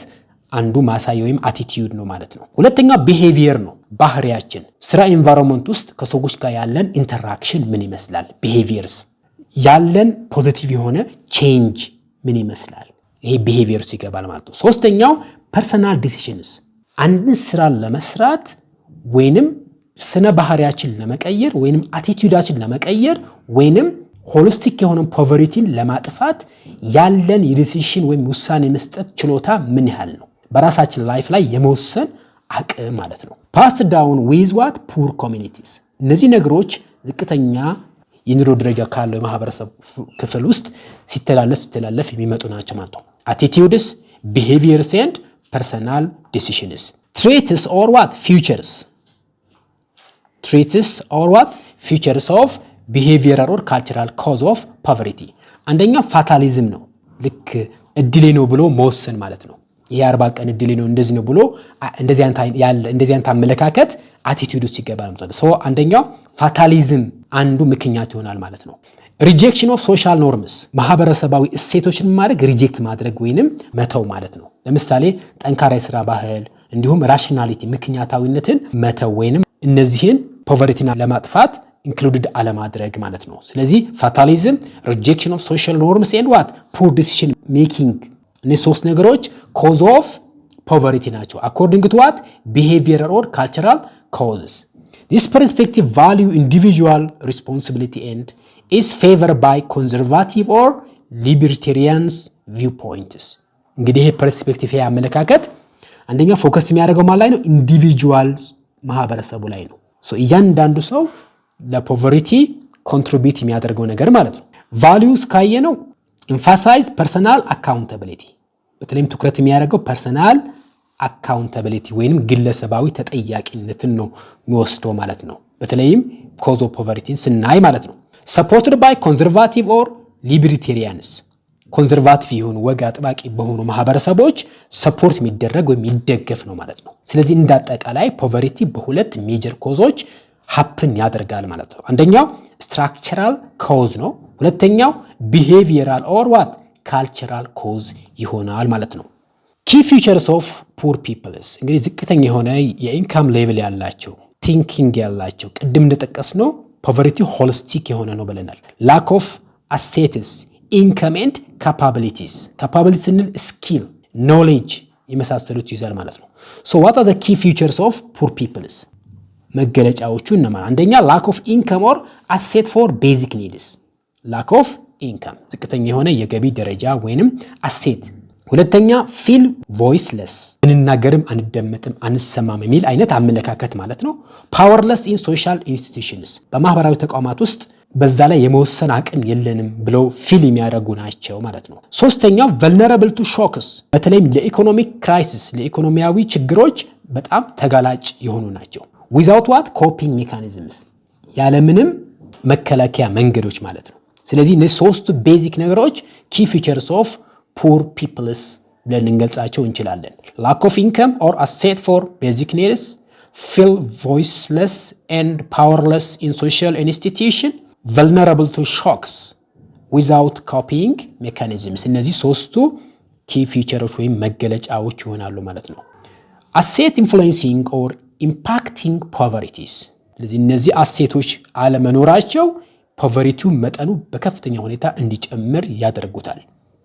አንዱ ማሳያ ወይም አቲቲዩድ ነው ማለት ነው። ሁለተኛው ቢሄቪየር ነው፣ ባህሪያችን። ስራ ኢንቫይሮንመንት ውስጥ ከሰዎች ጋር ያለን ኢንተራክሽን ምን ይመስላል? ቢሄቪየርስ ያለን ፖዚቲቭ የሆነ ቼንጅ ምን ይመስላል? ይሄ ቢሄቪየርስ ይገባል ማለት ነው። ሶስተኛው ፐርሰናል ዲሲዥንስ፣ አንድን ስራ ለመስራት ወይንም ስነ ባህሪያችን ለመቀየር ወይንም አቲቲዩዳችን ለመቀየር ወይንም ሆሊስቲክ የሆነ ፖቨርቲን ለማጥፋት ያለን የዲሲዥን ወይም ውሳኔ መስጠት ችሎታ ምን ያህል ነው? በራሳችን ላይፍ ላይ የመወሰን አቅም ማለት ነው። ፓስ ዳውን ዊዝ ዋት ፑር ኮሚኒቲስ፣ እነዚህ ነገሮች ዝቅተኛ የኑሮ ደረጃ ካለው የማህበረሰብ ክፍል ውስጥ ሲተላለፍ የሚመጡ ናቸው ማለት ነው። አቲቲዩድስ፣ ቢሄቪየርስ ኤንድ ፐርሰናል ዲሲዥንስ። ትሬትስ ኦር ዋት ፊውቸርስ፣ ትሬትስ ኦር ዋት ፊውቸርስ ኦፍ ቢሄቪየራል ኦር ካልቸራል ኮዝ ኦፍ ፖቨርቲ። አንደኛው ፋታሊዝም ነው። ልክ እድሌ ነው ብሎ መወሰን ማለት ነው። ይሄ 40 ቀን እድሌ ነው እንደዚህ ነው ብሎ እንደዚህ አይነት አመለካከት አቲቲዩድ ውስጥ ይገባል ማለት ነው። ሶ አንደኛው ፋታሊዝም አንዱ ምክንያት ይሆናል ማለት ነው። ሪጀክሽን ኦፍ ሶሻል ኖርምስ፣ ማህበረሰባዊ እሴቶችን ማድረግ ሪጀክት ማድረግ ወይንም መተው ማለት ነው። ለምሳሌ ጠንካራ የሥራ ባህል እንዲሁም ራሽናሊቲ ምክንያታዊነትን መተው ወይንም እነዚህን ፖቨርቲና ለማጥፋት ኢንክሉድድ አለማድረግ ማለት ነው። ስለዚህ ፋታሊዝም፣ ሪጀክሽን ኦፍ ሶሻል ኖርምስ ኤንድ ዋት ፑር ዲሲዥን ሜኪንግ፣ እነዚህ ሶስት ነገሮች ኮዝ ኦፍ ፖቨርቲ ናቸው አኮርዲንግ ቱ ዋት ቢሄቪየራል ኦር ካልቸራል ኮዝስ። ዲስ ፐርስፔክቲቭ ቫልዩ ኢንዲቪጁዋል ሪስፖንሲቢሊቲ ኤንድ ኢዝ ፌቨርድ ባይ ኮንዘርቫቲቭ ኦር ሊበርቴሪያንስ ቪው ፖይንትስ። እንግዲህ ይሄ ፐርስፔክቲቭ ይሄ አመለካከት አንደኛ ፎከስ የሚያደርገው ማን ላይ ነው? ኢንዲቪጁዋል ማህበረሰቡ ላይ ነው። ሶ እያንዳንዱ ሰው ለፖቨርቲ ኮንትሪቢዩት የሚያደርገው ነገር ማለት ነው። ቫልዩስ ካየ ነው ኤምፋሳይዝ ፐርሰናል አካውንታቢሊቲ፣ በተለይም ትኩረት የሚያደርገው ፐርሰናል አካውንታቢሊቲ ወይንም ግለሰባዊ ተጠያቂነትን ነው የሚወስደው ማለት ነው። በተለይም ኮዝ ኦፍ ፖቨርቲን ስናይ ማለት ነው። ሰፖርትድ ባይ ኮንዘርቫቲቭ ኦር ሊበርቴሪያንስ፣ ኮንዘርቫቲቭ የሆኑ ወግ አጥባቂ በሆኑ ማህበረሰቦች ሰፖርት የሚደረግ ወይም የሚደገፍ ነው ማለት ነው። ስለዚህ እንዳጠቃላይ ፖቨርቲ በሁለት ሜጀር ኮዞች ሀፕን ያደርጋል ማለት ነው። አንደኛው ስትራክቸራል ኮዝ ነው። ሁለተኛው ቢሄቪየራል ኦር ዋት ካልቸራል ኮዝ ይሆናል ማለት ነው። ኪ ፊቸርስ ኦፍ ፑር ፒፕልስ፣ እንግዲህ ዝቅተኛ የሆነ የኢንካም ሌቭል ያላቸው ቲንኪንግ ያላቸው ቅድም እንደጠቀስነው ፖቨርቲ ሆሊስቲክ የሆነ ነው ብለናል። ላክ ኦፍ አሴትስ ኢንካም ኤንድ ካፓቢሊቲስ፣ ካፓቢሊቲ ስንል ስኪል ኖሌጅ የመሳሰሉት ይዛል ማለት ነው። ሶ ዋት አር ዘ ኪ ፊቸርስ ኦፍ ፑር ፒፕልስ፣ መገለጫዎቹ እነማን? አንደኛ ላክ ኦፍ ኢንካም ኦር አሴት ፎር ቤዚክ ኒድስ፣ ላክ ኦፍ ኢንካም ዝቅተኛ የሆነ የገቢ ደረጃ ወይንም አሴት። ሁለተኛ ፊል ቮይስለስ፣ እንናገርም አንደመጥም አንሰማም የሚል አይነት አመለካከት ማለት ነው። ፓወርለስ ኢን ሶሻል ኢንስቲትዩሽንስ፣ በማህበራዊ ተቋማት ውስጥ በዛ ላይ የመወሰን አቅም የለንም ብለው ፊል የሚያደርጉ ናቸው ማለት ነው። ሶስተኛው ቨልነራብል ቱ ሾክስ፣ በተለይም ለኢኮኖሚክ ክራይሲስ ለኢኮኖሚያዊ ችግሮች በጣም ተጋላጭ የሆኑ ናቸው። ዊዛውት ዋት ኮፒንግ ሜካኒዝምስ፣ ያለምንም መከላከያ መንገዶች ማለት ነው። ስለዚህ እነዚህ ሶስቱ ቤዚክ ነገሮች ኪ ፊቸርስ ኦፍ ፑር ፒፕልስ ብለን እንገልጻቸው እንችላለን። ላክ ኦፍ ኢንካም ኦር አሴት ፎር ቤዚክ ኒድስ፣ ፊል ቮይስለስ ኤንድ ፓወርለስ ኢን ሶሻል ኢንስቲትዩሽን፣ vulnerable to shocks without coping mechanisms። እነዚህ ሶስቱ ኪ ፊቸሮች ወይም መገለጫዎች ይሆናሉ ማለት ነው። asset influencing or impacting poverties፣ ስለዚህ እነዚህ አሴቶች አለመኖራቸው ፖቨርቲው መጠኑ በከፍተኛ ሁኔታ እንዲጨምር ያደርጉታል።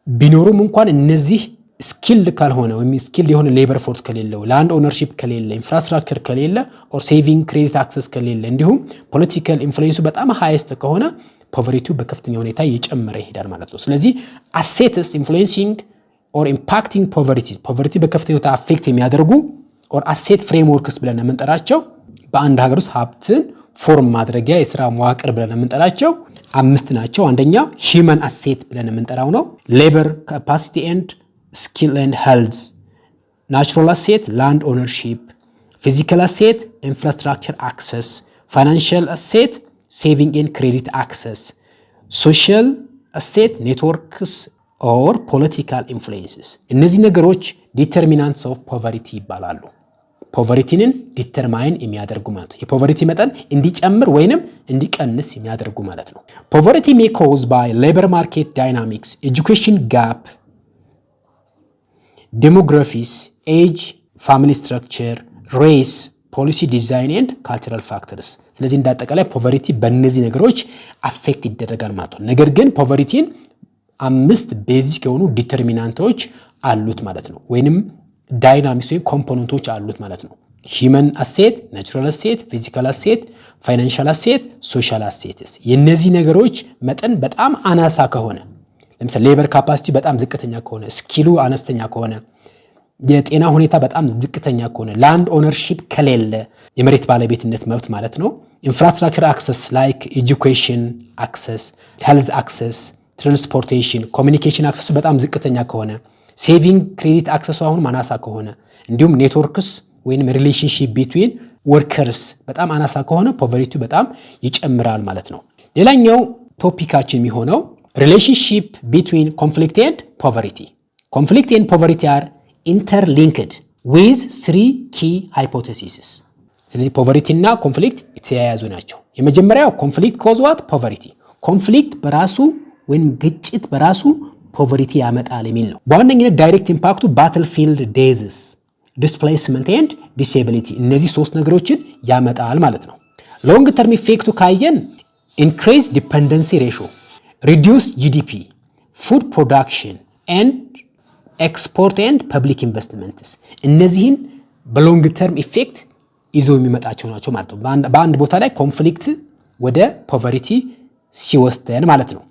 ቢኖሩም እንኳን እነዚህ ስኪል ካልሆነ ወይም ስኪል የሆነ ሌበር ፎርስ ከሌለው፣ ላንድ ኦነርሺፕ ከሌለ፣ ኢንፍራስትራክቸር ከሌለ፣ ኦር ሴቪንግ ክሬዲት አክሰስ ከሌለ፣ እንዲሁም ፖለቲካል ኢንፍሉዌንሱ በጣም ሃይስት ከሆነ ፖቨርቲው በከፍተኛ ሁኔታ እየጨመረ ይሄዳል ማለት ነው። ስለዚህ አሴትስ ኢንፍሉዌንሲንግ ኦር ኢምፓክቲንግ ፖቨርቲ በከፍተኛ ሁኔታ አፌክት የሚያደርጉ ኦር አሴት ፍሬምወርክስ ብለን የምንጠራቸው በአንድ ሀገር ውስጥ ሀብትን ፎርም ማድረጊያ የስራ መዋቅር ብለን የምንጠራቸው 5 ናቸው። አንደኛ ሂውመን አሴት ብለን የምንጠራው ነው። ሌበር ካፓሲቲ ኤንድ skill and health፣ natural asset land ownership፣ physical asset infrastructure access፣ financial asset saving and credit access፣ social asset networks or political influences እነዚህ ነገሮች determinants of poverty ይባላሉ። ፖቨርቲንን ዲተርማይን የሚያደርጉ ማለት ነው። የፖቨርቲ መጠን እንዲጨምር ወይንም እንዲቀንስ የሚያደርጉ ማለት ነው። ፖቨርቲ may cause by labor market dynamics, education gap, demographies, age, family structure, race, policy design and cultural factors ስለዚህ እንዳጠቃላይ ፖቨርቲ በእነዚህ ነገሮች አፌክት ይደረጋል ማለት ነው። ነገር ግን ፖቨርቲን 5 ቤዚክ የሆኑ ዲተርሚናንቶች አሉት ማለት ነው። ወይንም ዳይናሚክስ ወይም ኮምፖነንቶች አሉት ማለት ነው። ሂውመን አሴት፣ ናቹራል አሴት፣ ፊዚካል አሴት፣ ፋይናንሻል አሴት፣ ሶሻል አሴትስ የነዚህ ነገሮች መጠን በጣም አናሳ ከሆነ ለምሳሌ ሌበር ካፓሲቲ በጣም ዝቅተኛ ከሆነ፣ ስኪሉ አነስተኛ ከሆነ፣ የጤና ሁኔታ በጣም ዝቅተኛ ከሆነ፣ ላንድ ኦነርሺፕ ከሌለ የመሬት ባለቤትነት መብት ማለት ነው፣ ኢንፍራስትራክቸር አክሰስ ላይክ ኤጁኬሽን አክሰስ፣ ሄልዝ አክሰስ፣ ትራንስፖርቴሽን፣ ኮሚኒኬሽን አክሰሱ በጣም ዝቅተኛ ከሆነ፣ ሴቪንግ ክሬዲት አክሰሱ አሁን ማናሳ ከሆነ፣ እንዲሁም ኔትወርክስ ወይንም ሪሌሽንሺፕ ቢትዊን ወርከርስ በጣም አናሳ ከሆነ ፖቨርቲው በጣም ይጨምራል ማለት ነው። ሌላኛው ቶፒካችን የሚሆነው ሪሌሽንሺፕ ቢትዊን ኮንፍሊክት ኤንድ ፖቨርቲ። ኮንፍሊክት ኤንድ ፖቨርቲ አር ኢንተርሊንክድ ዊዝ 3 ኪ ሃይፖቴሲስስ። ስለዚህ ፖቨርቲ እና ኮንፍሊክት የተያያዙ ናቸው። የመጀመሪያው ኮንፍሊክት ኮዝ ዋት ፖቨርቲ። ኮንፍሊክት በራሱ ወይም ግጭት በራሱ ፖቨርቲ ያመጣል የሚል ነው። በዋነኝነት ዳይሬክት ኢምፓክቱ ባትልፊልድ ዴዝስ፣ ዲስፕሌስመንት ኤንድ ዲሴቢሊቲ እነዚህ 3 ነገሮችን ያመጣል ማለት ነው። ሎንግ ተርም ኢፌክቱ ካየን ኢንክሪዝ ዲፔንደንሲ ሬሾ፣ ሪዲዩስ ጂዲፒ፣ ፉድ ፕሮዳክሽን ኤንድ ኤክስፖርት ኤንድ ፐብሊክ ኢንቨስትመንትስ እነዚህን በሎንግ ተርም ኢፌክት ይዘው የሚመጣቸው ናቸው ማለት ነው። በአንድ ቦታ ላይ ኮንፍሊክት ወደ ፖቨርቲ ሲወስደን ማለት ነው።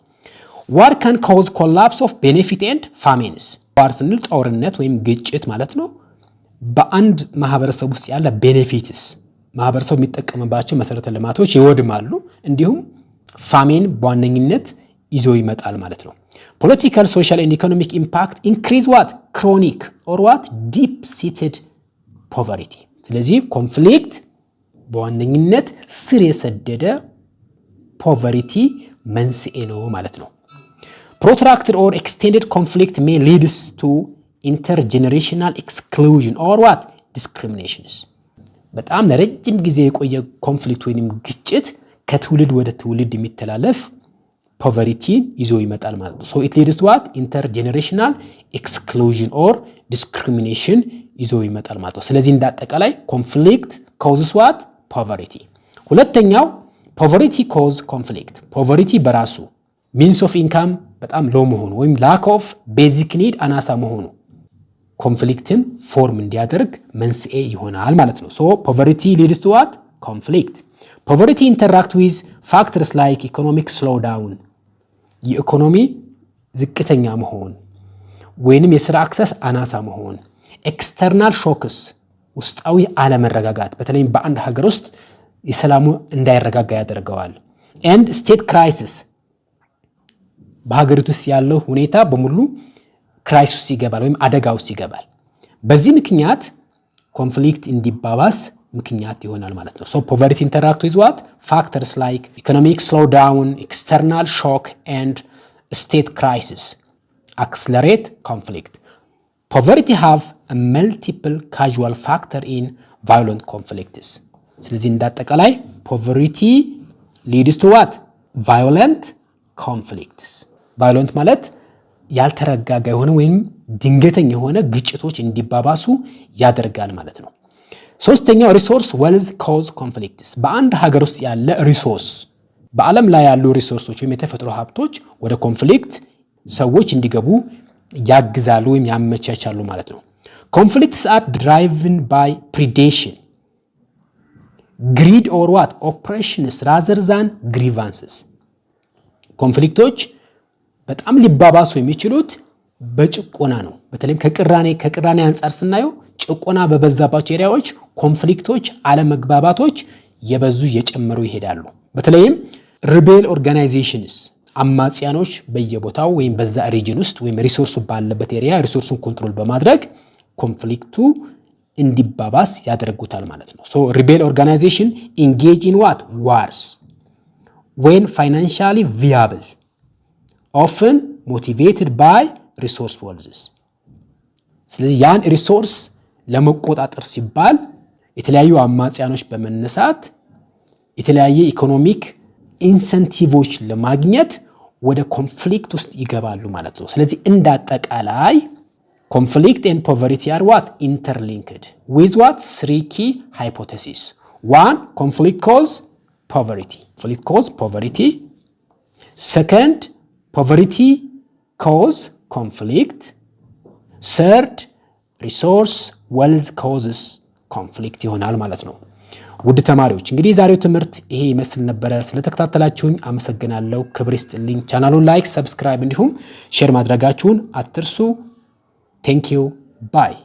ዋር ካን ኮዝ ኮላፕስ ኦፍ ቤኔፊት ኤንድ ፋሚንስ። ዋር ስንል ጦርነት ወይም ግጭት ማለት ነው። በአንድ ማህበረሰብ ውስጥ ያለ ቤኔፊትስ ማህበረሰቡ የሚጠቀምባቸው መሰረተ ልማቶች ይወድማሉ። እንዲሁም ፋሚን በዋነኝነት ይዞ ይመጣል ማለት ነው። ፖለቲካል ሶሻል ኤንድ ኢኮኖሚክ ኢምፓክት ኢንክሪዝ ዋት ክሮኒክ ኦር ዋት ዲፕ ሲትድ ፖቨርቲ። ስለዚህ ኮንፍሊክት በዋነኝነት ስር የሰደደ ፖቨርቲ መንስኤ ነው ማለት ነው። protracted or extended conflict may leads to intergenerational exclusion or what discriminations በጣም ለረጅም ጊዜ የቆየ ኮንፍሊክት ወይንም ግጭት ከትውልድ ወደ ትውልድ የሚተላለፍ ፖቨርቲ ይዞ ይመጣል ማለት ነው። so it leads to what intergenerational exclusion or discrimination ይዞ ይመጣል ማለት ነው። ስለዚህ እንዳጠቃላይ conflict causes what poverty። ሁለተኛው poverty cause conflict። poverty በራሱ means of income በጣም ሎ መሆኑ ወይም lack of basic need አናሳ መሆኑ ኮንፍሊክትን ፎርም እንዲያደርግ መንስኤ ይሆናል ማለት ነው። so poverty leads to what conflict። poverty interact with factors like economic slowdown የኢኮኖሚ ዝቅተኛ መሆን ወይንም የሥራ አክሰስ አናሳ መሆን፣ external shocks ውስጣዊ አለመረጋጋት በተለይም በአንድ ሀገር ውስጥ የሰላሙ እንዳይረጋጋ ያደርገዋል፣ and state crisis በሀገሪቱ ውስጥ ያለው ሁኔታ በሙሉ ክራይሲስ ይገባል ወይም አደጋ ውስጥ ይገባል። በዚህ ምክንያት ኮንፍሊክት እንዲባባስ ምክንያት ይሆናል ማለት ነው። so poverty interact with what factors like economic slowdown, external shock and state crisis accelerate conflict. poverty have a multiple causal factor in violent conflicts. ስለዚህ እንዳጠቃላይ poverty leads to what violent conflicts. violent ማለት ያልተረጋጋ የሆነ ወይም ድንገተኛ የሆነ ግጭቶች እንዲባባሱ ያደርጋል ማለት ነው። ሶስተኛው ሪሶርስ ዌልዝ ኮዝ ኮንፍሊክትስ በአንድ ሀገር ውስጥ ያለ ሪሶርስ በዓለም ላይ ያሉ ሪሶርሶች ወይም የተፈጥሮ ሀብቶች ወደ ኮንፍሊክት ሰዎች እንዲገቡ ያግዛሉ ወይም ያመቻቻሉ ማለት ነው። ኮንፍሊክትስ አር ድራይቭን ባይ ፕሪዴሽን ግሪድ ኦር ዋት ኦፕሬሽንስ ራዘር ዛን ግሪቫንስስ ኮንፍሊክቶች በጣም ሊባባሱ የሚችሉት በጭቆና ነው። በተለይም ከቅራኔ አንፃር ስናየው ጭቆና በበዛባቸው ኤሪያዎች ኮንፍሊክቶች አለመግባባቶች የበዙ የጨመሩ ይሄዳሉ። በተለይም ሪቤል ኦርጋናይዜሽንስ አማጽያኖች በየቦታው ወይም በዛ ሪጅን ውስጥ ወይም ሪሶርሱ ባለበት ኤሪያ ሪሶርሱን ኮንትሮል በማድረግ ኮንፍሊክቱ እንዲባባስ ያደርጉታል ማለት ነው። so rebel organization engage in what wars when financially viable often motivated by resource wealths ስለዚህ ያን ሪሶርስ ለመቆጣጠር ሲባል የተለያዩ አማጽያኖች በመነሳት የተለያየ ኢኮኖሚክ ኢንሰንቲቮች ለማግኘት ወደ ኮንፍሊክት ውስጥ ይገባሉ ማለት ነው ስለዚህ እንዳጠቃላይ conflict and poverty are what interlinked with what three key hypotheses one conflict cause poverty second poverty cause conflict third resource wealth causes conflict ይሆናል ማለት ነው ውድ ተማሪዎች እንግዲህ ዛሬው ትምህርት ይሄ ይመስል ነበር ስለተከታተላችሁኝ አመሰግናለሁ ክብር ይስጥልኝ ቻናሉን ላይክ ሰብስክራይብ እንዲሁም ሼር ማድረጋችሁን አትርሱ Thank you. Bye.